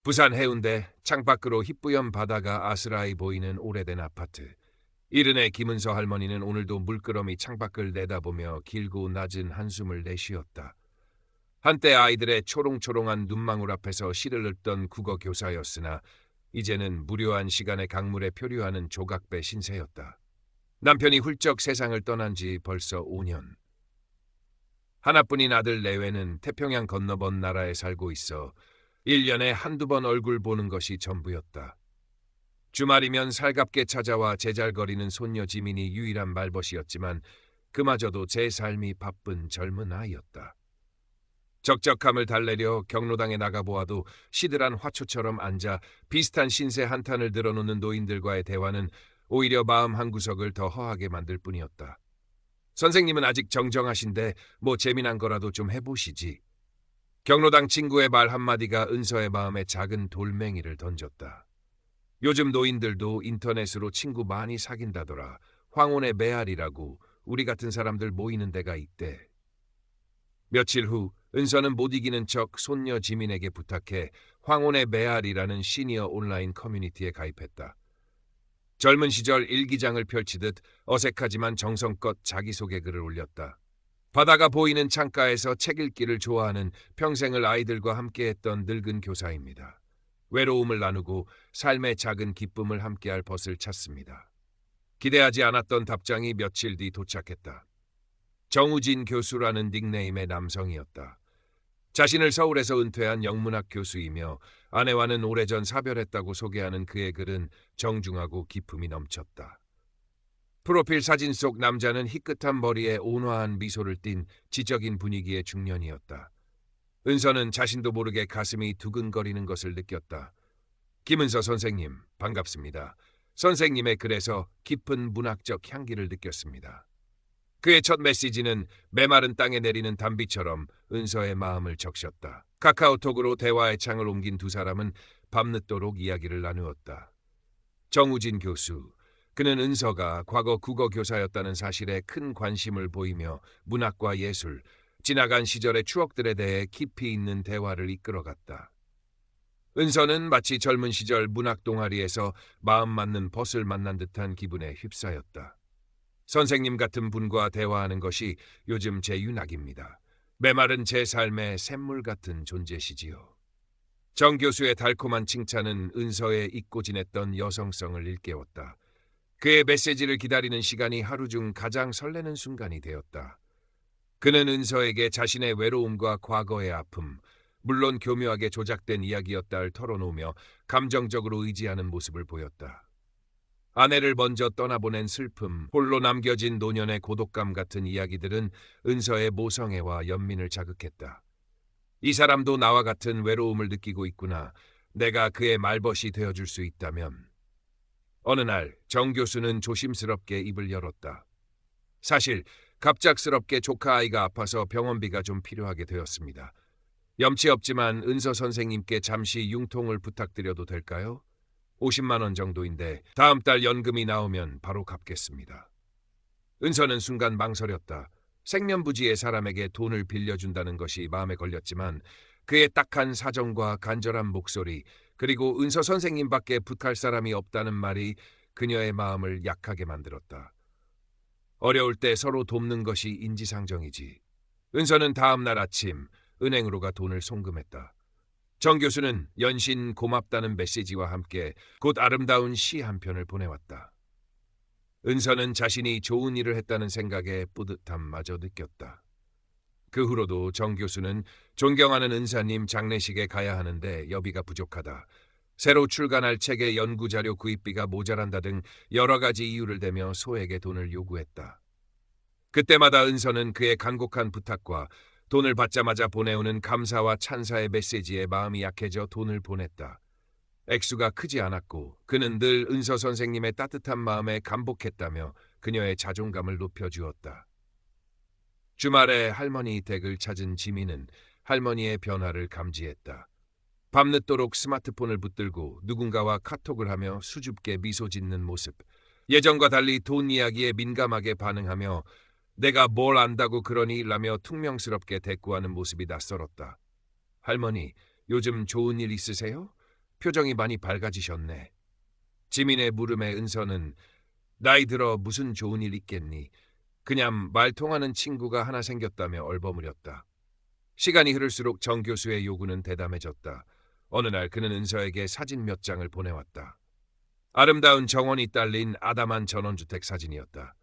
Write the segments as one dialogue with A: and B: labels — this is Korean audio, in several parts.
A: 부산 해운대 창밖으로 희뿌연 바다가 아스라이 보이는 오래된 아파트. 이른의 김은서 할머니는 오늘도 물끄러미 창밖을 내다보며 길고 낮은 한숨을 내쉬었다. 한때 아이들의 초롱초롱한 눈망울 앞에서 시를 읽던 국어 교사였으나 이제는 무료한 시간에 강물에 표류하는 조각배 신세였다. 남편이 훌쩍 세상을 떠난 지 벌써 5년. 하나뿐인 아들 내외는 태평양 건너번 나라에 살고 있어 1년에 한두 번 얼굴 보는 것이 전부였다. 주말이면 살갑게 찾아와 제잘거리는 손녀 지민이 유일한 말벗이었지만 그마저도 제 삶이 바쁜 젊은 아이였다. 적적함을 달래려 경로당에 나가보아도 시들한 화초처럼 앉아 비슷한 신세 한탄을 늘어놓는 노인들과의 대화는 오히려 마음 한구석을 더 허하게 만들 뿐이었다. 선생님은 아직 정정하신데 뭐 재미난 거라도 좀 해보시지. 경로당 친구의 말 한마디가 은서의 마음에 작은 돌멩이를 던졌다. 요즘 노인들도 인터넷으로 친구 많이 사귄다더라. 황혼의 메아리라고 우리 같은 사람들 모이는 데가 있대. 며칠 후 은서는 못 이기는 척 손녀 지민에게 부탁해 황혼의 메아리라는 시니어 온라인 커뮤니티에 가입했다. 젊은 시절 일기장을 펼치듯 어색하지만 정성껏 자기소개 글을 올렸다. 바다가 보이는 창가에서 책 읽기를 좋아하는 평생을 아이들과 함께했던 늙은 교사입니다. 외로움을 나누고 삶의 작은 기쁨을 함께할 벗을 찾습니다. 기대하지 않았던 답장이 며칠 뒤 도착했다. 정우진 교수라는 닉네임의 남성이었다. 자신을 서울에서 은퇴한 영문학 교수이며 아내와는 오래전 사별했다고 소개하는 그의 글은 정중하고 기품이 넘쳤다. 프로필 사진 속 남자는 희끗한 머리에 온화한 미소를 띤 지적인 분위기의 중년이었다. 은서는 자신도 모르게 가슴이 두근거리는 것을 느꼈다. 김은서 선생님, 반갑습니다. 선생님의 글에서 깊은 문학적 향기를 느꼈습니다. 그의 첫 메시지는 메마른 땅에 내리는 단비처럼 은서의 마음을 적셨다. 카카오톡으로 대화의 창을 옮긴 두 사람은 밤늦도록 이야기를 나누었다. 정우진 교수, 그는 은서가 과거 국어 교사였다는 사실에 큰 관심을 보이며 문학과 예술, 지나간 시절의 추억들에 대해 깊이 있는 대화를 이끌어갔다. 은서는 마치 젊은 시절 문학 동아리에서 마음 맞는 벗을 만난 듯한 기분에 휩싸였다. 선생님 같은 분과 대화하는 것이 요즘 제 윤학입니다. 메마른 제 삶의 샘물 같은 존재시지요. 정 교수의 달콤한 칭찬은 은서의 잊고 지냈던 여성성을 일깨웠다. 그의 메시지를 기다리는 시간이 하루 중 가장 설레는 순간이 되었다. 그는 은서에게 자신의 외로움과 과거의 아픔, 물론 교묘하게 조작된 이야기였다를 털어놓으며 감정적으로 의지하는 모습을 보였다. 아내를 먼저 떠나보낸 슬픔, 홀로 남겨진 노년의 고독감 같은 이야기들은 은서의 모성애와 연민을 자극했다. 이 사람도 나와 같은 외로움을 느끼고 있구나. 내가 그의 말벗이 되어줄 수 있다면. 어느 날 정 교수는 조심스럽게 입을 열었다. 사실 갑작스럽게 조카 아이가 아파서 병원비가 좀 필요하게 되었습니다. 염치 없지만 은서 선생님께 잠시 융통을 부탁드려도 될까요? 50만 원 정도인데 다음 달 연금이 나오면 바로 갚겠습니다. 은서는 순간 망설였다. 생면부지의 사람에게 돈을 빌려준다는 것이 마음에 걸렸지만 그의 딱한 사정과 간절한 목소리 그리고 은서 선생님밖에 부탁할 사람이 없다는 말이 그녀의 마음을 약하게 만들었다. 어려울 때 서로 돕는 것이 인지상정이지. 은서는 다음 날 아침 은행으로 가 돈을 송금했다. 정 교수는 연신 고맙다는 메시지와 함께 곧 아름다운 시 한 편을 보내왔다. 은서는 자신이 좋은 일을 했다는 생각에 뿌듯함마저 느꼈다. 그 후로도 정 교수는 존경하는 은사님 장례식에 가야 하는데 여비가 부족하다. 새로 출간할 책의 연구자료 구입비가 모자란다 등 여러 가지 이유를 대며 소에게 돈을 요구했다. 그때마다 은서는 그의 간곡한 부탁과 돈을 받자마자 보내오는 감사와 찬사의 메시지에 마음이 약해져 돈을 보냈다. 액수가 크지 않았고 그는 늘 은서 선생님의 따뜻한 마음에 감복했다며 그녀의 자존감을 높여주었다. 주말에 할머니 댁을 찾은 지민은 할머니의 변화를 감지했다. 밤늦도록 스마트폰을 붙들고 누군가와 카톡을 하며 수줍게 미소 짓는 모습. 예전과 달리 돈 이야기에 민감하게 반응하며 내가 뭘 안다고 그러니 라며 퉁명스럽게 대꾸하는 모습이 낯설었다. 할머니, 요즘 좋은 일 있으세요? 표정이 많이 밝아지셨네. 지민의 물음에 은서는 나이 들어 무슨 좋은 일 있겠니? 그냥 말 통하는 친구가 하나 생겼다며 얼버무렸다. 시간이 흐를수록 정 교수의 요구는 대담해졌다. 어느 날 그는 은서에게 사진 몇 장을 보내왔다. 아름다운 정원이 딸린 아담한 전원주택 사진이었다.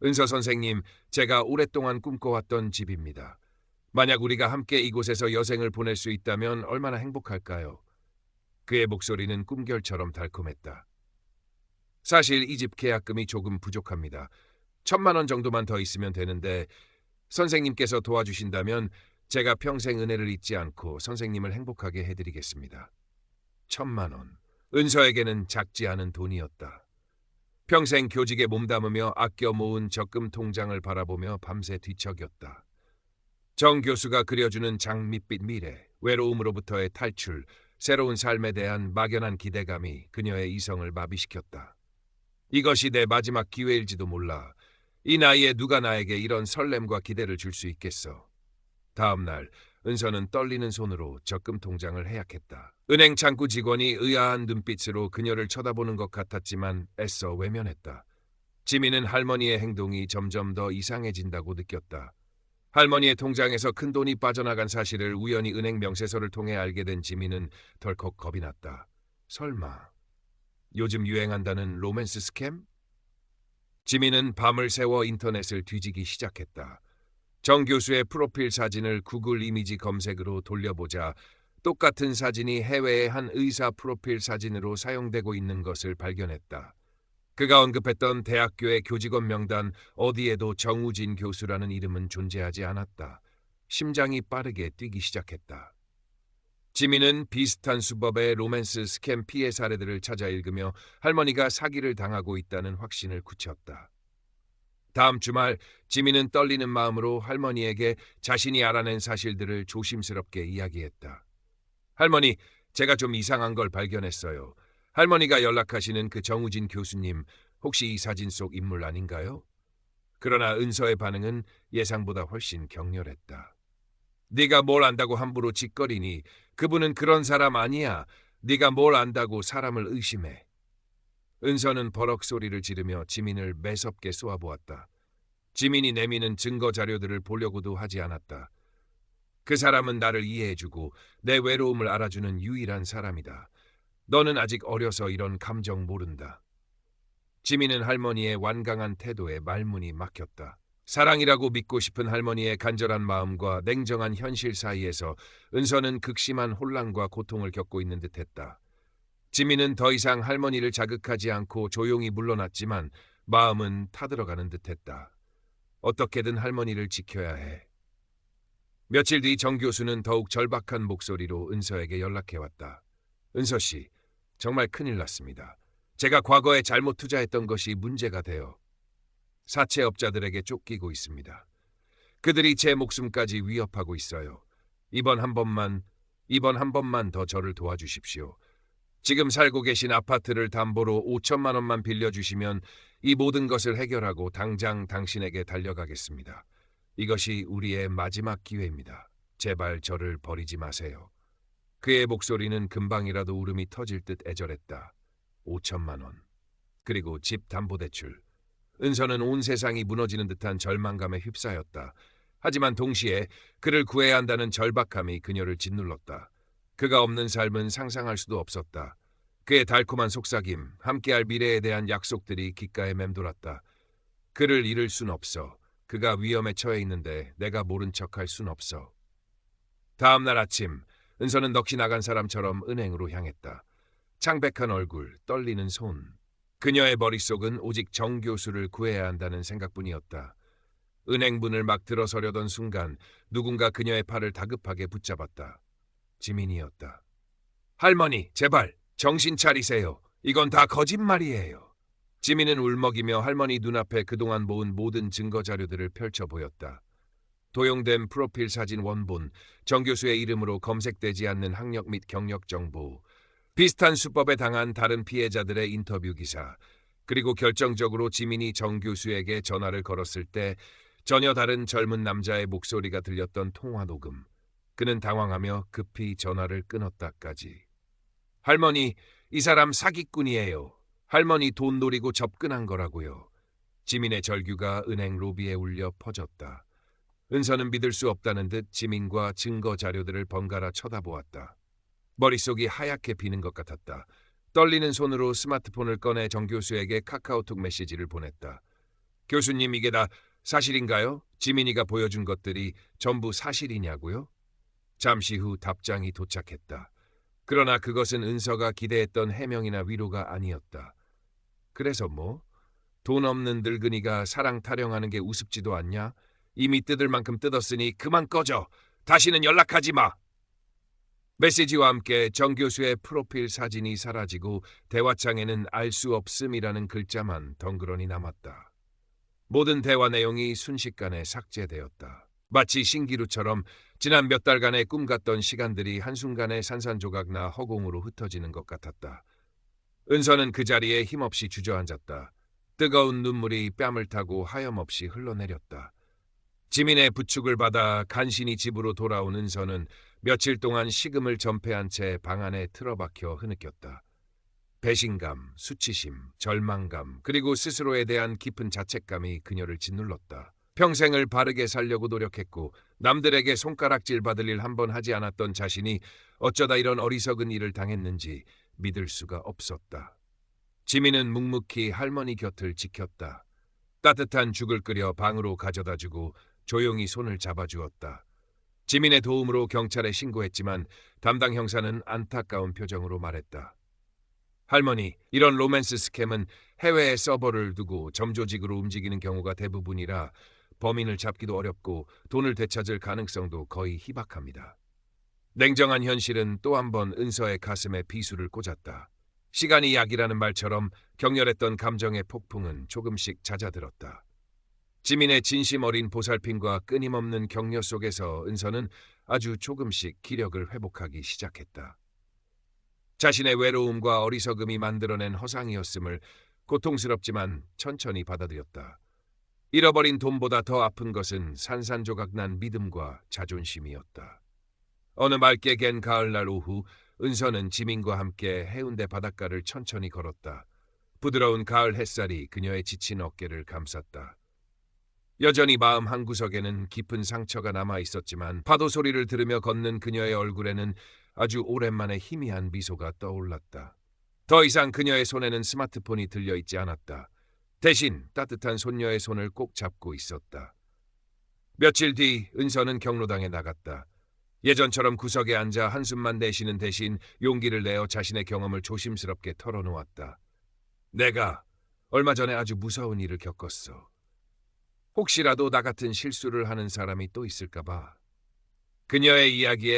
A: 은서 선생님, 제가 오랫동안 꿈꿔왔던 집입니다. 만약 우리가 함께 이곳에서 여생을 보낼 수 있다면 얼마나 행복할까요? 그의 목소리는 꿈결처럼 달콤했다. 사실 이 집 계약금이 조금 부족합니다. 1,000만 원 정도만 더 있으면 되는데 선생님께서 도와주신다면 제가 평생 은혜를 잊지 않고 선생님을 행복하게 해드리겠습니다. 1,000만 원. 은서에게는 작지 않은 돈이었다. 평생 교직에 몸담으며 아껴 모은 적금 통장을 바라보며 밤새 뒤척였다. 정 교수가 그려주는 장밋빛 미래, 외로움으로부터의 탈출, 새로운 삶에 대한 막연한 기대감이 그녀의 이성을 마비시켰다. 이것이 내 마지막 기회일지도 몰라. 이 나이에 누가 나에게 이런 설렘과 기대를 줄 수 있겠어. 다음 날 은서는 떨리는 손으로 적금 통장을 해약했다. 은행 창구 직원이 의아한 눈빛으로 그녀를 쳐다보는 것 같았지만 애써 외면했다. 지민은 할머니의 행동이 점점 더 이상해진다고 느꼈다. 할머니의 통장에서 큰돈이 빠져나간 사실을 우연히 은행 명세서를 통해 알게 된 지민은 덜컥 겁이 났다. 설마 요즘 유행한다는 로맨스 스캠? 지민은 밤을 새워 인터넷을 뒤지기 시작했다. 정 교수의 프로필 사진을 구글 이미지 검색으로 돌려보자 똑같은 사진이 해외의 한 의사 프로필 사진으로 사용되고 있는 것을 발견했다. 그가 언급했던 대학교의 교직원 명단 어디에도 정우진 교수라는 이름은 존재하지 않았다. 심장이 빠르게 뛰기 시작했다. 지민은 비슷한 수법의 로맨스 스캠 피해 사례들을 찾아 읽으며 할머니가 사기를 당하고 있다는 확신을 굳혔다. 다음 주말 지민은 떨리는 마음으로 할머니에게 자신이 알아낸 사실들을 조심스럽게 이야기했다. 할머니, 제가 좀 이상한 걸 발견했어요. 할머니가 연락하시는 그 정우진 교수님, 혹시 이 사진 속 인물 아닌가요? 그러나 은서의 반응은 예상보다 훨씬 격렬했다. 네가 뭘 안다고 함부로 짓거리니? 그분은 그런 사람 아니야. 네가 뭘 안다고 사람을 의심해. 은서는 버럭 소리를 지르며 지민을 매섭게 쏘아보았다. 지민이 내미는 증거 자료들을 보려고도 하지 않았다. 그 사람은 나를 이해해주고 내 외로움을 알아주는 유일한 사람이다. 너는 아직 어려서 이런 감정 모른다. 지민은 할머니의 완강한 태도에 말문이 막혔다. 사랑이라고 믿고 싶은 할머니의 간절한 마음과 냉정한 현실 사이에서 은서는 극심한 혼란과 고통을 겪고 있는 듯했다. 지민은 더 이상 할머니를 자극하지 않고 조용히 물러났지만 마음은 타들어가는 듯했다. 어떻게든 할머니를 지켜야 해. 며칠 뒤 정 교수는 더욱 절박한 목소리로 은서에게 연락해왔다. 은서 씨, 정말 큰일 났습니다. 제가 과거에 잘못 투자했던 것이 문제가 되어 사채업자들에게 쫓기고 있습니다. 그들이 제 목숨까지 위협하고 있어요. 이번 한 번만 더 저를 도와주십시오. 지금 살고 계신 아파트를 담보로 5천만 원만 빌려주시면 이 모든 것을 해결하고 당장 당신에게 달려가겠습니다. 이것이 우리의 마지막 기회입니다. 제발 저를 버리지 마세요. 그의 목소리는 금방이라도 울음이 터질 듯 애절했다. 5천만 원. 그리고 집 담보대출. 은서는 온 세상이 무너지는 듯한 절망감에 휩싸였다. 하지만 동시에 그를 구해야 한다는 절박함이 그녀를 짓눌렀다. 그가 없는 삶은 상상할 수도 없었다. 그의 달콤한 속삭임, 함께할 미래에 대한 약속들이 귓가에 맴돌았다. 그를 잃을 순 없어. 그가 위험에 처해 있는데 내가 모른 척할 순 없어. 다음 날 아침, 은서는 넋이 나간 사람처럼 은행으로 향했다. 창백한 얼굴, 떨리는 손. 그녀의 머릿속은 오직 정 교수를 구해야 한다는 생각뿐이었다. 은행 문을 막 들어서려던 순간 누군가 그녀의 팔을 다급하게 붙잡았다. 지민이었다. 할머니, 제발 정신 차리세요. 이건 다 거짓말이에요. 지민은 울먹이며 할머니 눈앞에 그동안 모은 모든 증거 자료들을 펼쳐 보였다. 도용된 프로필 사진 원본, 정 교수의 이름으로 검색되지 않는 학력 및 경력 정보, 비슷한 수법에 당한 다른 피해자들의 인터뷰 기사, 그리고 결정적으로 지민이 정 교수에게 전화를 걸었을 때 전혀 다른 젊은 남자의 목소리가 들렸던 통화 녹음. 그는 당황하며 급히 전화를 끊었다까지. 할머니, 이 사람 사기꾼이에요. 할머니 돈 노리고 접근한 거라고요. 지민의 절규가 은행 로비에 울려 퍼졌다. 은서는 믿을 수 없다는 듯 지민과 증거 자료들을 번갈아 쳐다보았다. 머릿속이 하얗게 비는 것 같았다. 떨리는 손으로 스마트폰을 꺼내 정 교수에게 카카오톡 메시지를 보냈다. 교수님, 이게 다 사실인가요? 지민이가 보여준 것들이 전부 사실이냐고요? 잠시 후 답장이 도착했다. 그러나 그것은 은서가 기대했던 해명이나 위로가 아니었다. 그래서 뭐? 돈 없는 늙은이가 사랑 타령하는 게 우습지도 않냐? 이미 뜯을 만큼 뜯었으니 그만 꺼져. 다시는 연락하지 마. 메시지와 함께 정 교수의 프로필 사진이 사라지고 대화창에는 알 수 없음이라는 글자만 덩그러니 남았다. 모든 대화 내용이 순식간에 삭제되었다. 마치 신기루처럼 지난 몇 달간의 꿈 같던 시간들이 한순간에 산산조각나 허공으로 흩어지는 것 같았다. 은서는 그 자리에 힘없이 주저앉았다. 뜨거운 눈물이 뺨을 타고 하염없이 흘러내렸다. 지민의 부축을 받아 간신히 집으로 돌아온 은서는 며칠 동안 식음을 전폐한 채 방 안에 틀어박혀 흐느꼈다. 배신감, 수치심, 절망감, 그리고 스스로에 대한 깊은 자책감이 그녀를 짓눌렀다. 평생을 바르게 살려고 노력했고 남들에게 손가락질 받을 일 한 번 하지 않았던 자신이 어쩌다 이런 어리석은 일을 당했는지 믿을 수가 없었다. 지민은 묵묵히 할머니 곁을 지켰다. 따뜻한 죽을 끓여 방으로 가져다주고 조용히 손을 잡아주었다. 지민의 도움으로 경찰에 신고했지만 담당 형사는 안타까운 표정으로 말했다. 할머니, 이런 로맨스 스캠은 해외에 서버를 두고 점조직으로 움직이는 경우가 대부분이라 범인을 잡기도 어렵고 돈을 되찾을 가능성도 거의 희박합니다. 냉정한 현실은 또 한 번 은서의 가슴에 비수를 꽂았다. 시간이 약이라는 말처럼 격렬했던 감정의 폭풍은 조금씩 잦아들었다. 지민의 진심 어린 보살핌과 끊임없는 격려 속에서 은서는 아주 조금씩 기력을 회복하기 시작했다. 자신의 외로움과 어리석음이 만들어낸 허상이었음을 고통스럽지만 천천히 받아들였다. 잃어버린 돈보다 더 아픈 것은 산산조각난 믿음과 자존심이었다. 어느 맑게 갠 가을날 오후 은서는 지민과 함께 해운대 바닷가를 천천히 걸었다. 부드러운 가을 햇살이 그녀의 지친 어깨를 감쌌다. 여전히 마음 한구석에는 깊은 상처가 남아 있었지만 파도 소리를 들으며 걷는 그녀의 얼굴에는 아주 오랜만에 희미한 미소가 떠올랐다. 더 이상 그녀의 손에는 스마트폰이 들려있지 않았다. 대신 따뜻한 손녀의 손을 꼭 잡고 있었다. 며칠 뒤 은서는 경로당에 나갔다. 예전처럼 구석에 앉아 한숨만 내쉬는 대신 용기를 내어 자신의 경험을 조심스럽게 털어놓았다. 내가 얼마 전에 아주 무서운 일을 겪었어. 혹시라도 나 같은 실수를 하는 사람이 또 있을까 봐. 그녀의 이야기에